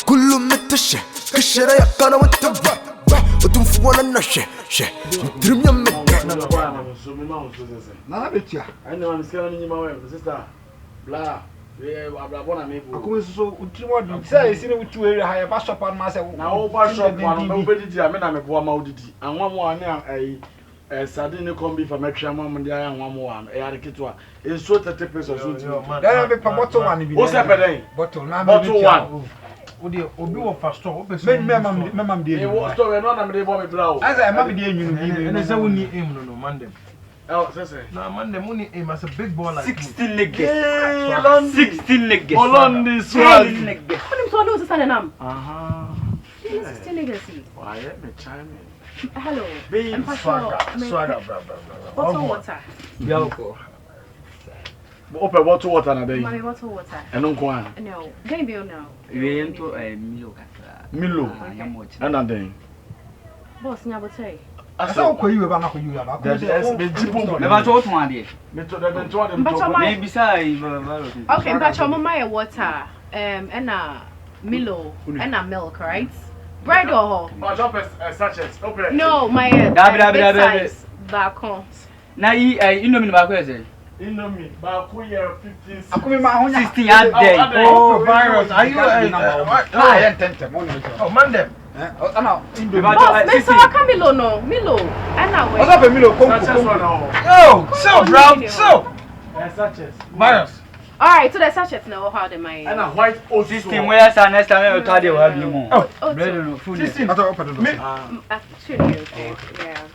كل متشة كشرة يقنا وتبع وتنفونا النشة ترم يم na betia أنا ما مسكنا مني ما وين sister bla abla me bo akome so utrimo di say isi ne utu area ha ya ba shop an ma say na o ba shop one no be didi me na me bo ma odidi anwa mo ane ai sardine ne kombi fa metwa mo ndi aya anwa mo wa e ya reketwa e so 30 pesos so ti da be pa bottle one bi o se peden bottle na bottle one Obi wo fa store o person me dey e wo store no na me dey bo me bra o asa ma be dey nyunu bi and say woni aim no mandem oh say no mandem woni aim as a big ball like 16 niggas 16 niggas Olondi swag niggas What so no say nam? aha 16 niggas. why me chime Hello. Being swagger bra Bottle water. Bialko open bottle water na dey Mommy bottle water. eno nko an No. Game bill now. we into Milo kaka Milo ana dey Boss nya bottle. asa o koyi we ba na koyi ya ba ko be jipo me ba to to ade me to dem to dem But to me bisa Okay, but your mama water and Milo and milk, right? Bread or but drop a sachet open no, my Dabi. back on. na yi indomie ba ko ese Indomie ba ku ye 15 akome ma ho nya 16 ad day oh virus are you ah ya tente mo no oh mandem ana me Boss, ba me so aka Milo no, Milo. And I osa pe mi lo ko sachet one no yo so bro so sachet virus all right, so the sachet now how the my and a white oat 16 where sa next time we to ade wa bi mo oh, bread no food ata open do actually okay. Yeah.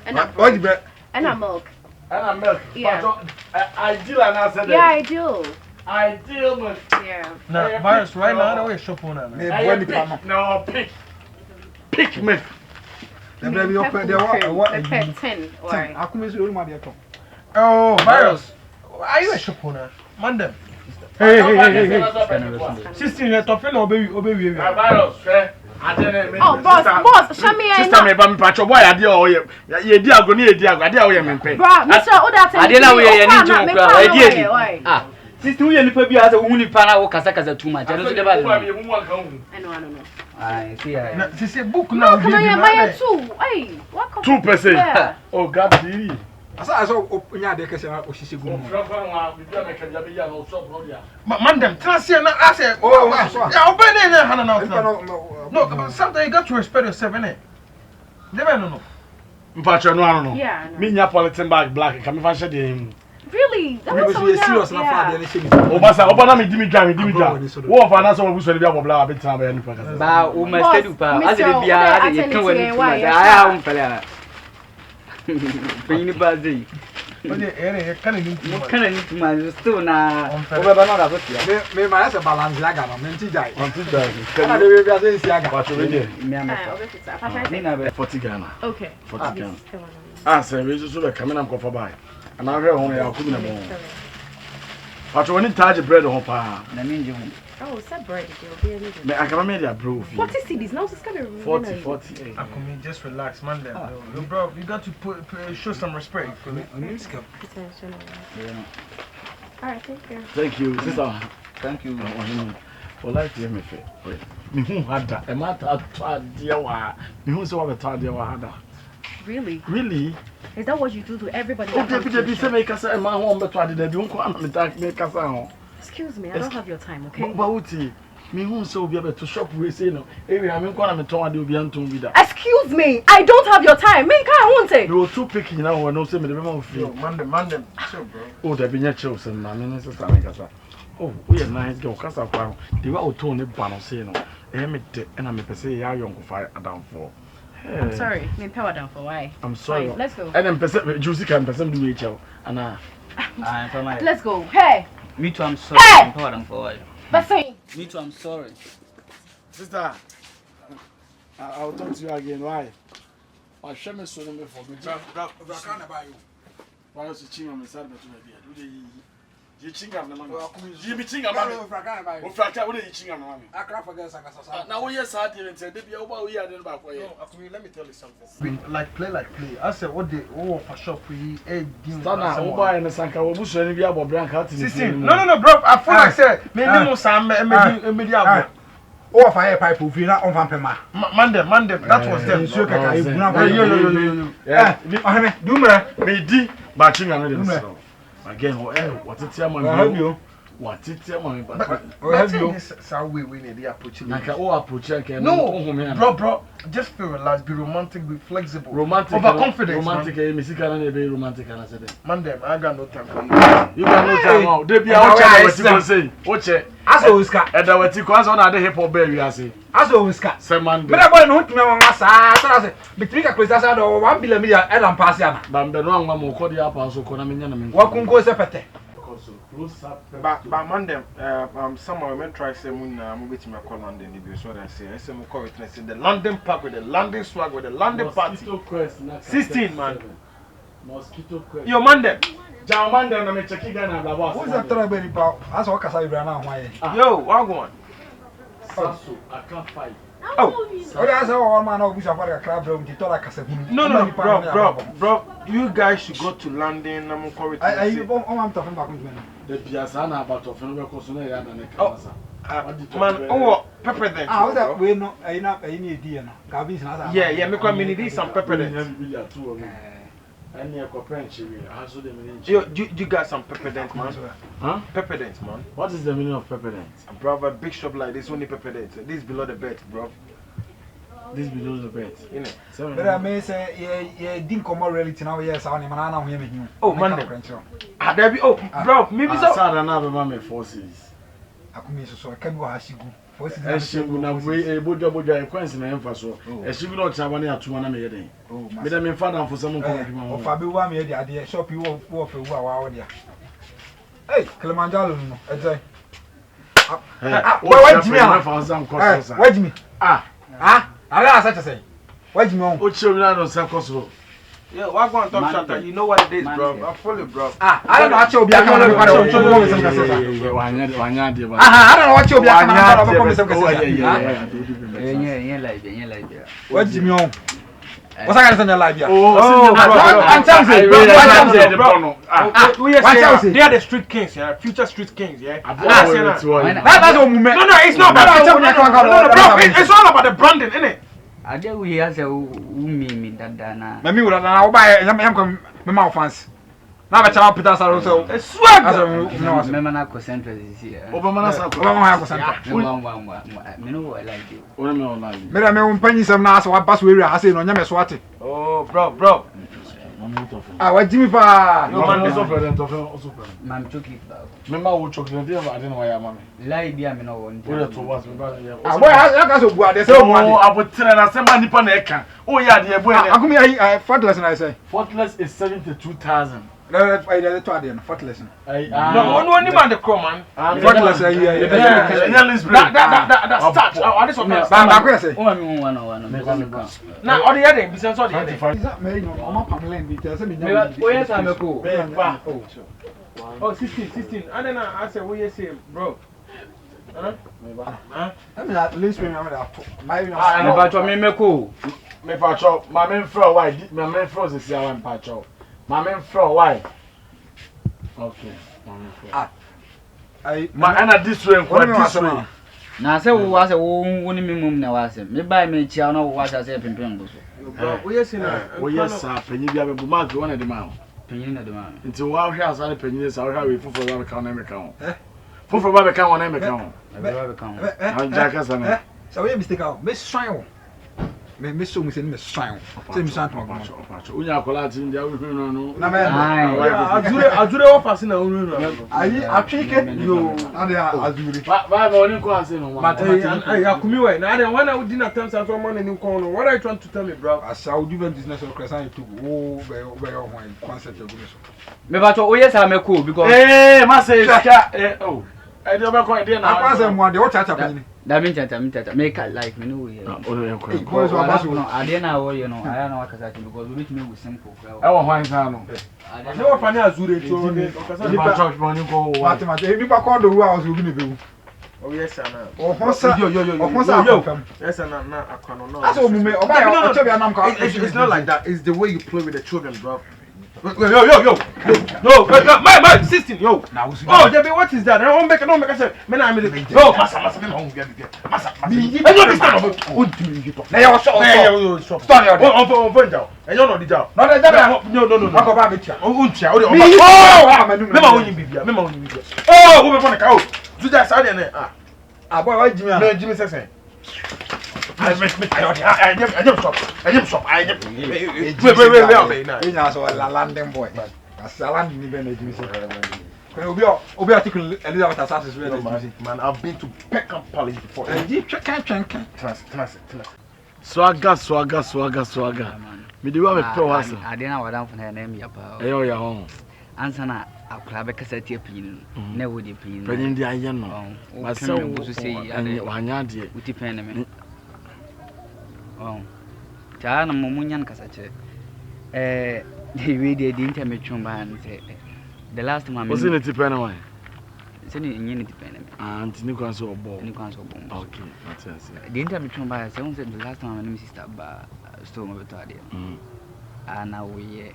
And what the bread and a milk. and a milk Yeah. but ideal and I said Yeah, I do. ideal milk Yeah. na virus right now the way shop on na me boy ni pa no no pick milk the bread you open there what The pet 10 or akome so ori ma de to oh virus are you a shop on mandem hey 16 le top na obewi virus oh, boss, show me sister me ba me patcho boy ade o ye di ago ni ye di ago ade o ye me pe bro, Mr. Oda tell ade na we ye ni jom kra ade edi Why? ah sister we nipa bi asa wo nipa na wo kasa too much ade so de ba I know. ah see ya na sisi book na No, can I buy two? Hey, what 2%. Yeah. Oh God, diri. asa onya de kese na osisi gu mu mandem transia na ase oh so ya obene na hana na no but sometimes you got to respect yourself innit never no Mpacho no ano no. Yeah, I know. Me nya polythene bag black ka me fa share dem. Really? That we was be so serious na fa de na shey Obasa obana me dimi dwa wo fa na so wo buso ni bia bobla abetan ba ya nipa ka ba o ma steady pa ase de bia ade ye kan wani tuma da aya o mpale ala pini ba zei Oye, ere kana ni mo kana ni tuma still na o ba na da so tia me ma ese balance aga no me nti jai Anti da. kana de we bia se nsi aga Mpacho we dey. mi ama ni na be 40 Ghana. Okay. 40 Ghana. Ah, say we so be come na ko fa bai. Ana hwe ho ya ku na mo. Mpacho we ni charge bread ho pa. na mi nje ho Oh, set bread. Me akama me dia bro. 40 CDs. Now it's kind of 40. Akumi, just relax, man. Yo, bro, you got to show some respect. Alright, thank you. Thank you, sister. thank you For life to me fe. Me hu hada. E ma ta ade wa. Me hu se wa beta ade wa hada. Really? Really? Is that what you do to everybody? O de bi se me kasa e ma hu beto ade da bi nko ana me ta me kasa ho. Excuse me, I don't have your time, okay? Ba uti. Me hu se obi abeto shop we say no. E wi me nko na me ton ade obi anton bi da. Excuse me, I don't have your time. Me can't want it. You too picky now we no say me de be ma fi. Yo, man, chill, bro. O da bi nya chill se na me ne sister me kasa. Oh, we are nice girl kasa kwa. The way o ton ne ba no say no. E me de na me pese ya yonko fa adam for. I'm sorry. Me power down for why? I'm sorry. Fine, let's go. And then person juicy can person do HL. Ana. ah for my Let's go. Hey! me too I'm sorry Hey! I'm proud for why Let's say. me too I'm sorry Sister, I'll talk to you again. Why? I share me so me for me. Why is it chinga me sad betu be do dey you chinga na mama. You be chinga mama. O fraka wo dey chinga na mama. akra for girls aka sasa Na wo yes sad dey say dey bia wo ba wo ya dey ba kwa ye. Akumi, let me tell you something Like play. I said, what they for shop we Sana wo ba ye na sanka wo buso ni bia bo branka ati ni. 16. No, bro. I feel like say me no sam me di abo. Oh, fire pipe of Vina on Vampema. Mandem, that was them. Sure, Duma, me di, batching another. Again, what it's your what it's your money, but have you? So we need the approach. like all approach. No, bro, just feel relaxed, be romantic, be flexible, romantic, overconfident. Romantic, musical and be romantic. And I said, Mandem, I got no time for you got no time out. They be out there. What you say? Watch it. As always, cat. And what you call on the hip hop baby, I say. As always, cat. Say man. But I want to know my master. Between a Christmas or 1 billion media, Adam Passiana. But the wrong one will call the upper so call me. What can go separate? But Mandem, someone may try some movie to my call London. If you saw that, say, some call witness in the London Park with the London swag with the London party. 16 man. Mosquito quest. Yo, Mandem. John Mandem, I'm checking Ghana. Who's that Trabelly Pow? That's what I ran out. Yo, Wagwan. Sasso, I can't fight. Oh, that's all man of a crab room to talk as a No, bro. You guys should go to London. I'm calling it. I'm talking about the Piazana about of Cosone and man, oh, pepper then. Ah, that we know, I know, I need dinner. Gabby's not. Yeah, make one minute, some pepper then. And you're comprehension. You got some pepper dents, man. Huh? Pepper dents, man. What is the meaning of pepper dents? Bro, a big shop like this only pepper dents. This below the bed, bro. This below the bed. You know. But I may say, yeah, didn't come more reality now. Yes, I am here with you. Oh, man. There be, oh, bro, maybe so. I another man forces. I come here so I can go as you go. She will not wait a Buddha question and emphasis. And she will not have any at 2 minutes. Oh, Madame and Father for someone of Fabian, the idea shop you walk for 1 hour. Hey, Kilimanjaro, I say. Wait me. I such a say. Wait me on. What children on Sacoso? Yeah, what going top shot? You know what it is, bro. I'm fully, bro. I don't know what you'll be. I don't know what you'll be. What Jimmy on? What's I going to like? Oh, they are the street kings, yeah. Future street kings, yeah. That's a movement. No, it's not about it's all about the branding, isn't it? I dare we has a me that dana. Maybe we'll buy my mouth fans. Now, I shall put us also. A swag as a Memana Coscentra is here. Obama, I like you. But I mean, pennies of Nas or Bass we are saying on Yamaswati. Oh, bro. I want Jimmy Pa. No man is also. Man, took it. Remember what chocolate, I don't know why I'm on. Lie be a man one. I would tell us somebody upon a can. Oh, yeah, dear boy. How come I faultless and I say? Faultless is 72,000. No, faultless. No, only man the crow, man. Faultless, that starts. Oh, this one. Now, all the other business, all the other. Is that me? I'm Pamela because I'm a cool. Oh, 16. And then I said, what you say, bro? Huh? I mean, at least remember Me cool. Me patcho, my men fro why? My men froze is here one patcho. My men fro why? Okay. My this way, this way. Now, say, who was a woman minimum now? I said, me buy me channel, what I said, Pimpin. Oh, yes, sir. Penny be a mark one of the mouth. Penny at the man. Into what house are the pennies? I'll have it for the account. For Baba can one account. I'm Jackers. So we mistake out. Miss Shine. Miss Sum is in Miss Shine. Same Santa. Unya Colati in the no. I'll do the office in the room. I think you are doing. Why morning class in one? I come away. Now, when I would dinner time, I want money in corner. What are you trying to tell me, bro? I saw you went business of Crescent to go where one concert of this. Me but oh yes, I'm a cool because eh, Master, oh. I never quite did. I was one the chat happening. That means make it like me know here. I didn't know, you know, I don't know what I because we meet me with simple. I want one time. I know what Fania Zure told me. Church money go. If you call the house, you're going to be. Oh, yes, sir. Oh, yes, sir. That's all. It's not like that. It's the way you play with the children, bro. Yo. No, my 16, yo. Oh, Debbie, what is that? I don't make a say. Man, I'm in the. Yo, Massa, I know this time. Now, stop. Stop. On point down. And you're not the job. No. I go back with you. Oh, who want to go? Do that side and ah, boy, why Jimmy says. I just stop. Wait. So a London boy. That's a London event. Obi article Elizabeth Assassin's man, I've been to Peckham Palace before. Swagger. Me do have a pro house. I didn't know what I'm name yapa. Ayo ya home. Answer na akura be kasa tie pin. Na wo de pin. Pin dia yen no. Ma se wo say wanya de. Uti pen me. Oh. Ta na mumunyan kasa che. We dey the internet chumba and say the last time was in it pen away. Say ni nyi ti pen me. And ni kwan so obo. Ni kwan so obo. Okay, that's it. The internet chumba say the last time my sister ba store mo beto ade. Ana we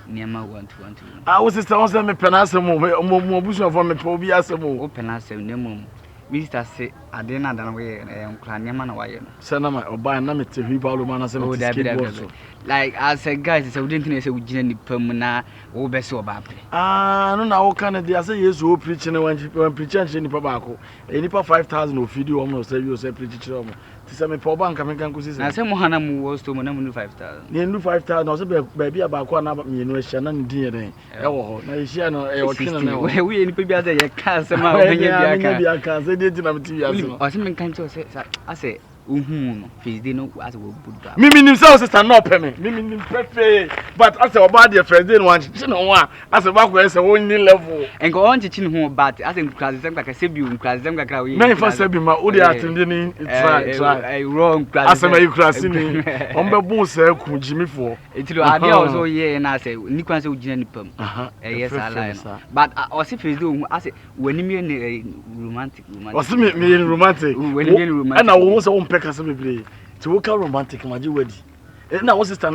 Niama 121. I was sister on me penasem mo busu for me po bi asem o penasem nemu. Minister say adena dan we nkra niama na waye no. Say na my oba na me te hwi ba lo ma na say me skateboard so. Like as a guy say we didn't say we gina ni pam na wo be say oba pre. No na wo kan dey say yesu o preach na wan preach and ni pa ba ko. E ni pa 5000 o video o mo say you say preach chiro mo. Ti say me pa oba nka me kan ko say. Na say mo hana mu wo sto mo na mu 5000. Ni ndu 5000 na say ba bia ba ko na me no ehia na ndin ye den. E wo ho na ehia no e wo twena na. We ni pa bia say ye ka say ma wo bia ka say dey na me ti bia so. O say me kan to say I say no face dey no as we buddha. Me nim say sister no pay me. Me nim pepe but as oba dey first day no wan chi no one as ba ko say won ni level. Enko on chi no ho but as in class them ka say bi class them ka we. Me fa say bi ma o dey attend ni try. Wrong class. As me class ni on be bon say ku jimi fo. Etilo ade also ye na say ni kwan say ugina ni pam. Yes ala no. But o say face dey as wani me ni romantic. O say me romantic. Wani me romantic. Na wo say kasa bebre ti wo ka romantic maji wadi na wo sister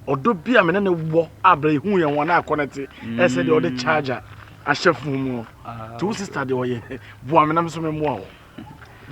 odo bia me na wo abra hu ye wona connect say de odo charger a chef mu ti wo sister de oye bo amena me so me mo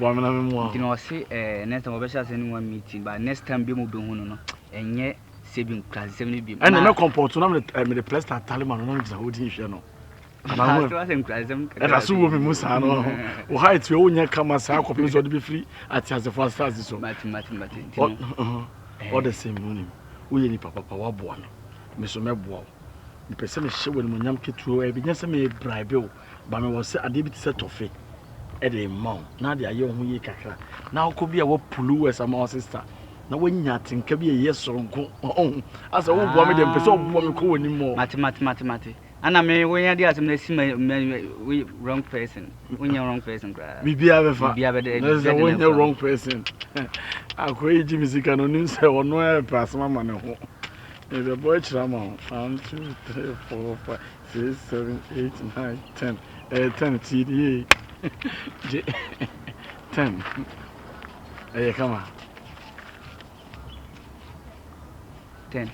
you know say next time we shall send one meeting but next time be mo be hu no enye sebin class 7 bi and me comport na me the plaster taliman no na holding hwe no Era so wo me musa no wo height we wonya kama sa akopin so de be free at as the first stars so all the same no wo ye ni papa wa boa me so me boa me pese me hye woni monyam ketuo e bi nya se me bribe o ba me wo se ade bi ti se tofe e de ma na de aye ho ye kakra na wo bi a wo pulu we sama o sister na wonya tinka bi ye soronko asa wo boa me de pese wo boa me ko woni mo mate Ana me when you as me see we wrong person. When you wrong person gra. Bibia be fa. There's a when you wrong person. Akoyi ji musica no nim say ono e pasma ma ne ho. E be boy chira ma. 1 2 3 4 5 6 7 8 9 10. 10 TDA. 10. Come on. 10.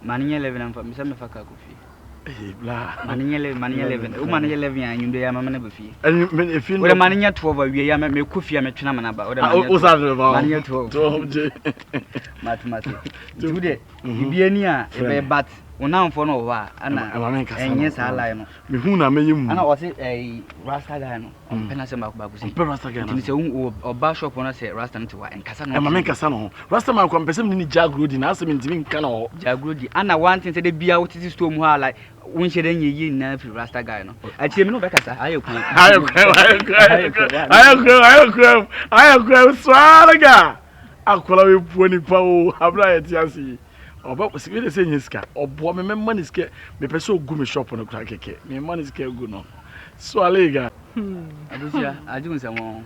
Mani 11 am fa me say me fa ka kofi. Blah. Mani 11. O mani 11 ya nyundo ya mama na be fie. And if you know mani 12 wie ya me kofi me twena mana ba. O mani 12. Mathematics. Today, bibia ni a e be bat una mfo no wa ana enye sa line no. Me hu na meyim. Ana o se rasta guy no. Pena se makba ku se. Rasta guy no. Ni se o ba shop no se rasta no te wa enkasa no. E mama enkasa no. Rasta man ko mpese ni jagrodi na asem ntimi nka no. Jagrodi ana one thing say de bia wo titi store mu ha like won she den ye na fi rasta guy no. Atie me no be kasa ayo kwan. Ayo swaraga. Akola we puani pa o abra yeti asi. Oba sikwe se nyiska obo me memma ni ske me pese ogu me shop no kra keke me memma ni ske ogu no so alega adusia ajun se mo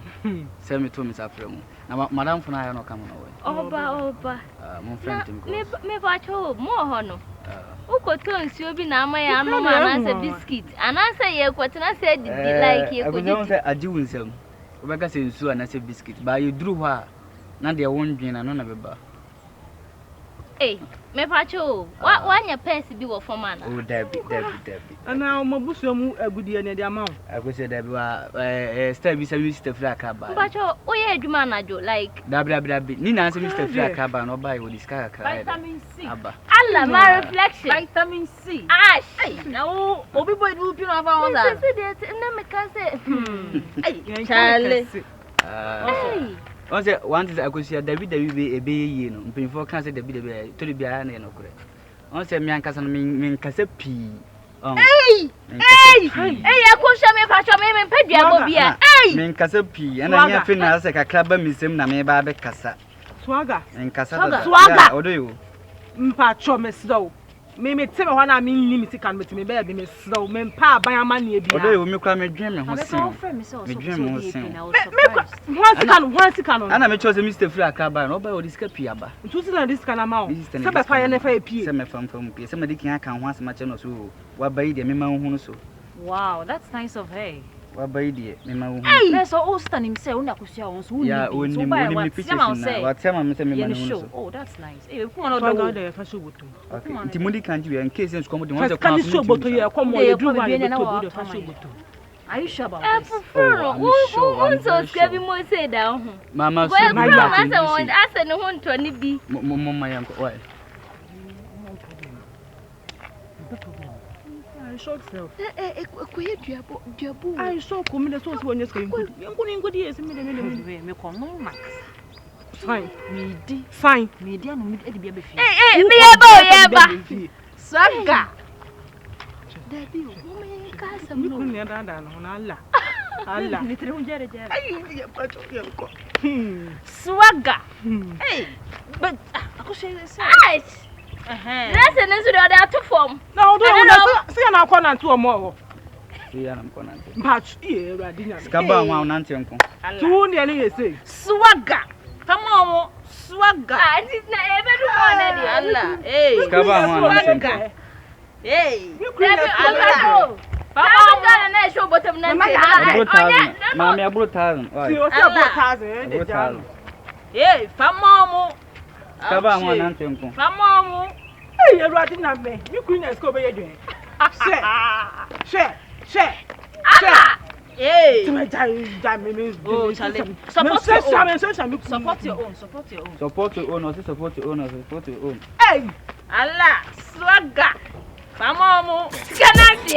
se me to me safre mu na madam funa ya no kam no we oba mo friend tim ko me ba cho mo ho no ukoto nsuo bi na ama ya no ma na se biscuit anansa ye kwetena se didi like ye ko didi se ajun se obeka se nsuo na se biscuit ba ye duru ha na de won dwin na no na beba Me pacho. Wa nya pesi bi wo form ana. Oh Debbie. Ana mabusu mu agudie ne de ama wo. Akwese Debbie wa star bi se Mr. Flakaba. Pacho, oye adwuma na jo like. Dabi. Ni na se Mr. Flakaba no buy wo diska ka. Vitamin C. Aba. Allah my reflection. Vitamin C. Ash. Na wo obi boy du pi no fa won da. Se de na me ka se. Ay, Charlie. Hey. On say one is Akwese David be ebe ye no. Mpinfo kan say David be to bia na no kure. On say me ankasa no me nkasa pi. Hey, akusha me pacho me pedua go bia. Hey. Me nkasa pi ana nya fe na say kakra ba misem na me ba be kasa. Swaga. Nkasa da. Swaga. Odo yo. Mpacho me slow. Me teme ho na me nni me sika me me be me slow. Me mpa aban ama na ebia. Odo yo me kwa me dwen me ho sin. Me dwen me ho sin. One sika no. Ana me cho say Mr. Flakaba no buy o diska pi aba. Ntu sika na diska na ma o. Se be fa ye na fa epie. Se me fam pie. Se me dikin aka ho asema che no so. Wa bayi de me ma hu no so. Wow, that's nice of her. Wa bayi de me ma hu. Let's all stand himself una kusia on so we yeah, we need pictures na. Wa tell me say me ma hu so. Oh, that's nice. Eh, come on do the fa show boto. Okay. Nti mundi kan ji in case come the one say come show boto ye come on do one boto fa show boto. Are you sure about this? Who so scared mo say down. Mama so my God. Asa no ho nto ni bi. Mama yanko. Why? I shock self. Ekoye duabo. I shock come the so won yeska inku. Inku ni ngodi esi me kono max. Fine. Me di anu me edi bia be fi. Me ye ba. Swaga. Daddy, o me casa no. Ku ni dada no na Allah. Ni tre unjere. Ai, ya pacho yanko. Swaga. Hey. But ako say. That's an answer that to form. No, don't see na kwa na ntu omo. See ya na kwa na ntu. Batch e radi nya. Skaba ho na ntu nko. Tu ne ne yese. Swaga. Tamo swaga. Ah, this na ebe du ko na di. Allah. Hey. Skaba ho na ntu. Hey. Allah. Papa na show bottom na nti. Mama ya brutal. Si o se brutal e de jalo. Hey, famo. Skaba ho na ntu nko. Famo. Hey, radi na me. Mi ku na sko be ye dwen. Share. Hey. To me jai me. Oh, Charlie. Support your own. Support your own. Hey. Allah, swagger. Famo. Scanati.